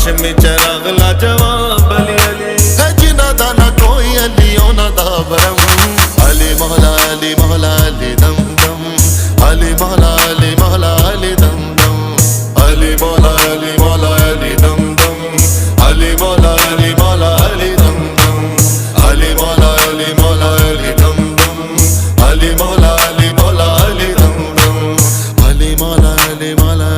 हाशमी चराग लाजवाब अली अली है जिना दा ना कोई अली ओना दा भरम अली मौला अली मौला अली दम दम अली मौला अली मौला अली दम दम अली मौला अली मौला अली दम दम अली मौला अली मौला अली दम दम अली मौला अली मौला अली दम दम अली मौला अली मौला अली दम दम अली मौला अली मौला